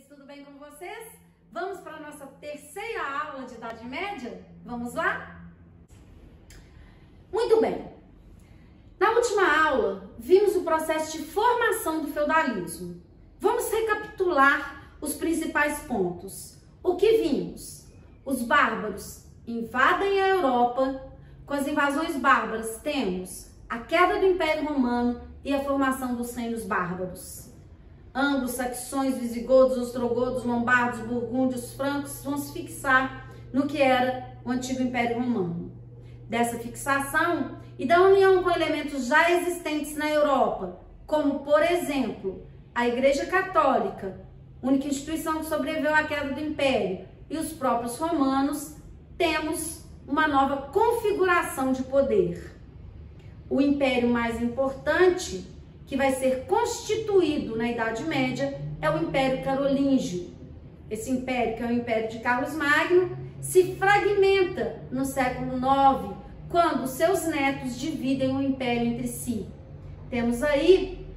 tudo bem com vocês? Vamos para a nossa terceira aula de Idade Média? Vamos lá? Muito bem. Na última aula, vimos o processo de formação do feudalismo. Vamos recapitular os principais pontos. O que vimos? Os bárbaros invadem a Europa. Com as invasões bárbaras, temos a queda do Império Romano e a formação dos reinos bárbaros. Anglo-saxões, visigodos, ostrogodos, lombardos, burgúndios, francos vão se fixar no que era o antigo Império Romano. Dessa fixação e da união com elementos já existentes na Europa, como, por exemplo, a Igreja Católica, única instituição que sobreviveu à queda do Império, e os próprios romanos, temos uma nova configuração de poder. O império mais importante, que vai ser constituído na Idade Média, é o Império Carolíngio. Esse império, que é o Império de Carlos Magno, se fragmenta no século IX, quando seus netos dividem o império entre si. Temos aí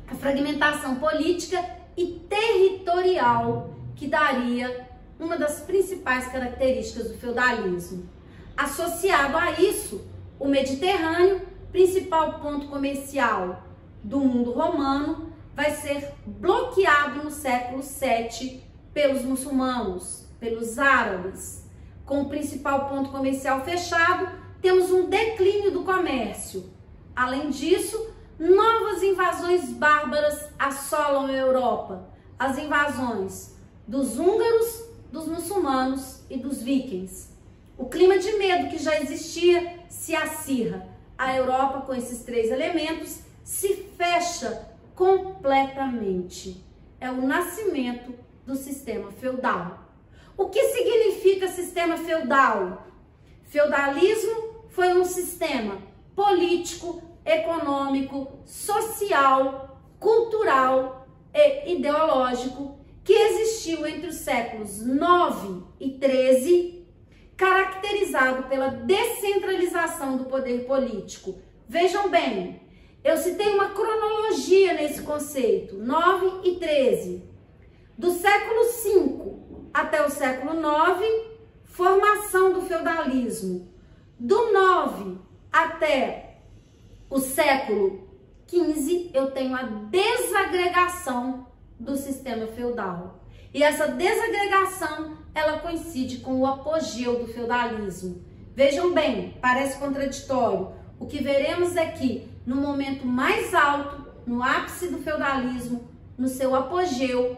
a fragmentação política e territorial, que daria uma das principais características do feudalismo. Associado a isso, o Mediterrâneo, principal ponto comercial do mundo romano, vai ser bloqueado no século VII pelos muçulmanos, pelos árabes. Com o principal ponto comercial fechado, temos um declínio do comércio. Além disso, novas invasões bárbaras assolam a Europa. As invasões dos húngaros, dos muçulmanos e dos vikings. O clima de medo que já existia se acirra. A Europa, com esses três elementos, se fecha completamente. É o nascimento do sistema feudal. O que significa sistema feudal? Feudalismo foi um sistema político, econômico, social, cultural e ideológico que existiu entre os séculos 9 e 13, caracterizado pela descentralização do poder político. Vejam bem, eu citei uma cronologia nesse conceito, 9 e 13. Do século V até o século IX, formação do feudalismo. Do 9 até o século XV, eu tenho a desagregação do sistema feudal. E essa desagregação, ela coincide com o apogeu do feudalismo. Vejam bem, parece contraditório. O que veremos é que, no momento mais alto, no ápice do feudalismo, no seu apogeu,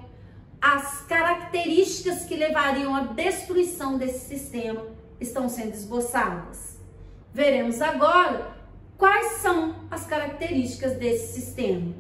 as características que levariam à destruição desse sistema estão sendo esboçadas. Veremos agora quais são as características desse sistema.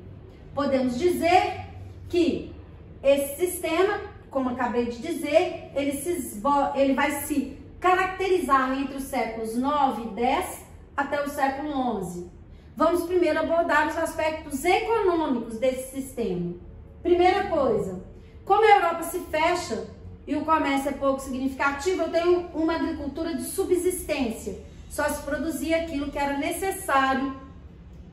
Podemos dizer que esse sistema, como acabei de dizer, ele vai se caracterizar entre os séculos 9 e 10 até o século 11. Vamos primeiro abordar os aspectos econômicos desse sistema. Primeira coisa, como a Europa se fecha e o comércio é pouco significativo, eu tenho uma agricultura de subsistência. Só se produzia aquilo que era necessário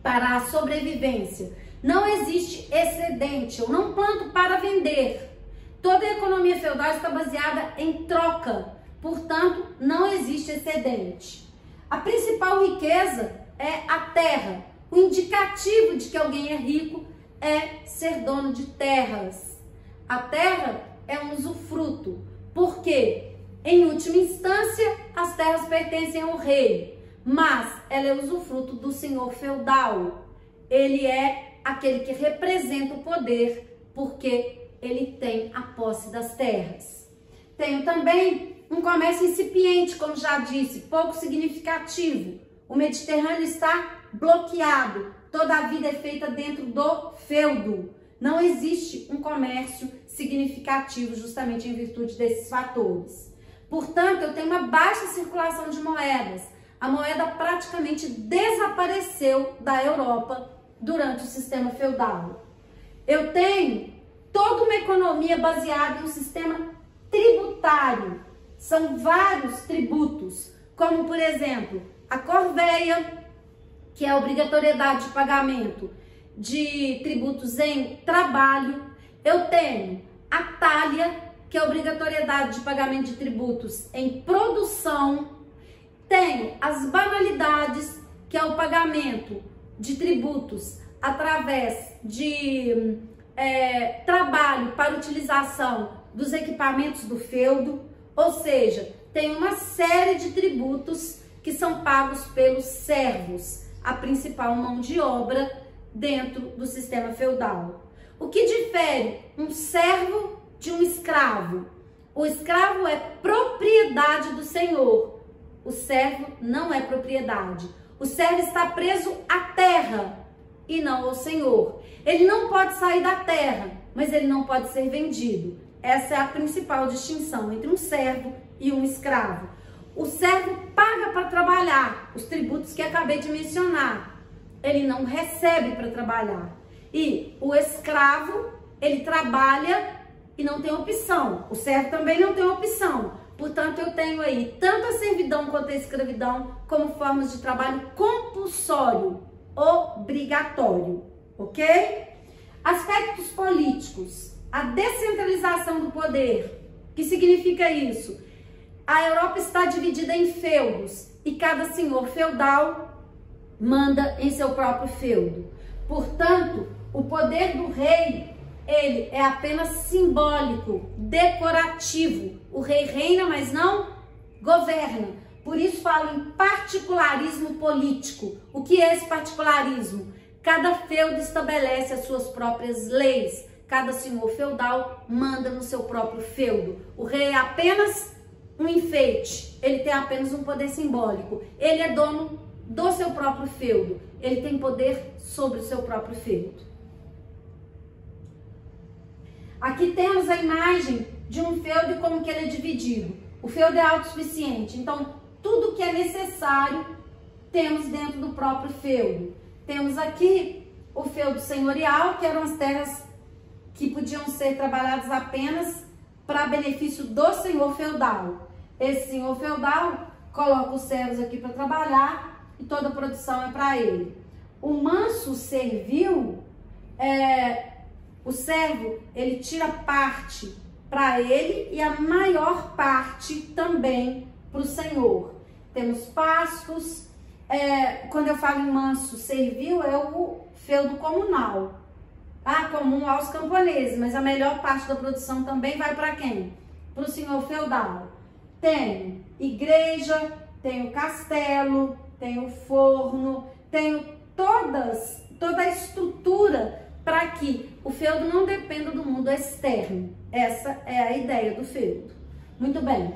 para a sobrevivência. Não existe excedente, eu não planto para vender. Toda a economia feudal está baseada em troca, portanto, não existe excedente. A principal riqueza é a terra. O indicativo de que alguém é rico é ser dono de terras. A terra é um usufruto, porque, em última instância, as terras pertencem ao rei, mas ela é usufruto do senhor feudal. Ele é aquele que representa o poder, porque ele tem a posse das terras. Tenho também um comércio incipiente, como já disse, pouco significativo. O Mediterrâneo está bloqueado. Toda a vida é feita dentro do feudo. Não existe um comércio significativo, justamente em virtude desses fatores. Portanto, eu tenho uma baixa circulação de moedas. A moeda praticamente desapareceu da Europa durante o sistema feudal. Eu tenho toda uma economia baseada em um sistema tributário. São vários tributos, como, por exemplo, a corveia, que é a obrigatoriedade de pagamento de tributos em trabalho. Eu tenho a talha, que é a obrigatoriedade de pagamento de tributos em produção. Tenho as banalidades, que é o pagamento de tributos através de trabalho para utilização dos equipamentos do feudo, ou seja, tem uma série de tributos que são pagos pelos servos, a principal mão de obra dentro do sistema feudal. O que difere um servo de um escravo? O escravo é propriedade do senhor, o servo não é propriedade. O servo está preso à terra e não ao senhor. Ele não pode sair da terra, mas ele não pode ser vendido. Essa é a principal distinção entre um servo e um escravo. O servo paga para trabalhar, os tributos que acabei de mencionar. Ele não recebe para trabalhar. E o escravo, ele trabalha e não tem opção. O servo também não tem opção. Portanto, eu tenho aí tanto a servidão quanto a escravidão como formas de trabalho compulsório, obrigatório, ok? Aspectos políticos. A descentralização do poder. O que significa isso? A Europa está dividida em feudos e cada senhor feudal manda em seu próprio feudo. Portanto, o poder do rei, ele é apenas simbólico, decorativo. O rei reina, mas não governa. Por isso falo em particularismo político. O que é esse particularismo? Cada feudo estabelece as suas próprias leis. Cada senhor feudal manda no seu próprio feudo. O rei é apenas um enfeite, ele tem apenas um poder simbólico. Ele é dono do seu próprio feudo. Ele tem poder sobre o seu próprio feudo. Aqui temos a imagem de um feudo e como que ele é dividido. O feudo é autossuficiente, então tudo que é necessário temos dentro do próprio feudo. Temos aqui o feudo senhorial, que eram as terras que podiam ser trabalhadas apenas para benefício do senhor feudal. Esse senhor feudal coloca os servos aqui para trabalhar e toda a produção é para ele. O manso servil, o servo, ele tira parte para ele e a maior parte também para o senhor. Temos pastos, quando eu falo em manso servil, é o feudo comunal. Comum aos camponeses, mas a melhor parte da produção também vai para quem? Para o senhor feudal. Tenho igreja, tenho castelo, tenho forno, tenho toda a estrutura para que o feudo não dependa do mundo externo. Essa é a ideia do feudo. Muito bem.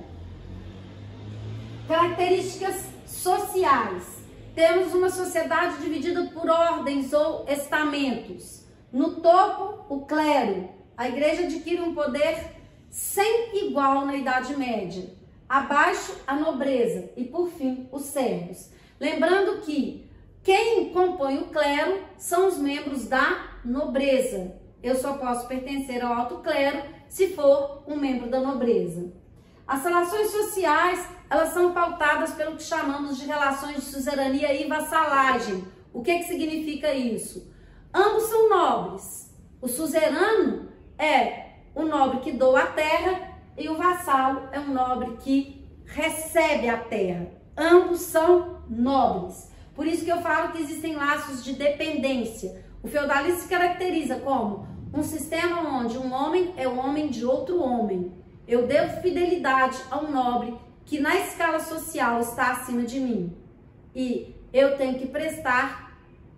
Características sociais. Temos uma sociedade dividida por ordens ou estamentos. No topo, o clero. A igreja adquire um poder sem igual na Idade Média. Abaixo, a nobreza. E, por fim, os servos. Lembrando que quem compõe o clero são os membros da nobreza. Eu só posso pertencer ao alto clero se for um membro da nobreza. As relações sociais, elas são pautadas pelo que chamamos de relações de suzerania e vassalagem. O que significa isso? Ambos são nobres. O suzerano é o nobre que doa a terra e o vassalo é um nobre que recebe a terra. Ambos são nobres. Por isso que eu falo que existem laços de dependência. O feudalismo se caracteriza como um sistema onde um homem é o homem de outro homem. Eu devo fidelidade a um nobre que na escala social está acima de mim. E eu tenho que prestar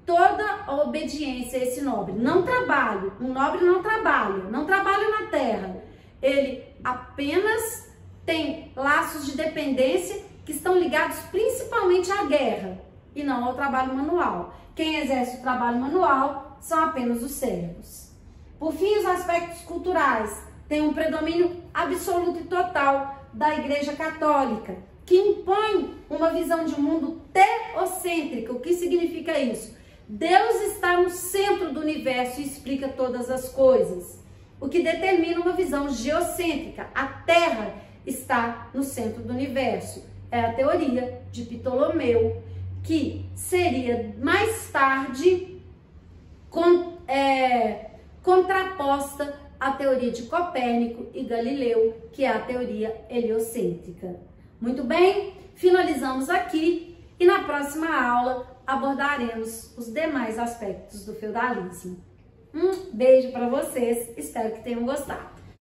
toda a obediência a esse nobre. Não trabalho. Um nobre não trabalha na terra. Ele apenas tem laços de dependência que estão ligados principalmente à guerra e não ao trabalho manual. Quem exerce o trabalho manual são apenas os servos. Por fim, os aspectos culturais têm um predomínio absoluto e total da Igreja Católica, que impõe uma visão de mundo teocêntrica. O que significa isso? Deus está no centro do universo e explica todas as coisas, o que determina uma visão geocêntrica. A Terra está no centro do universo. É a teoria de Ptolomeu, que seria mais tarde contraposta a teoria de Copérnico e Galileu, que é a teoria heliocêntrica. Muito bem, finalizamos aqui e na próxima aula abordaremos os demais aspectos do feudalismo. Um beijo para vocês, espero que tenham gostado.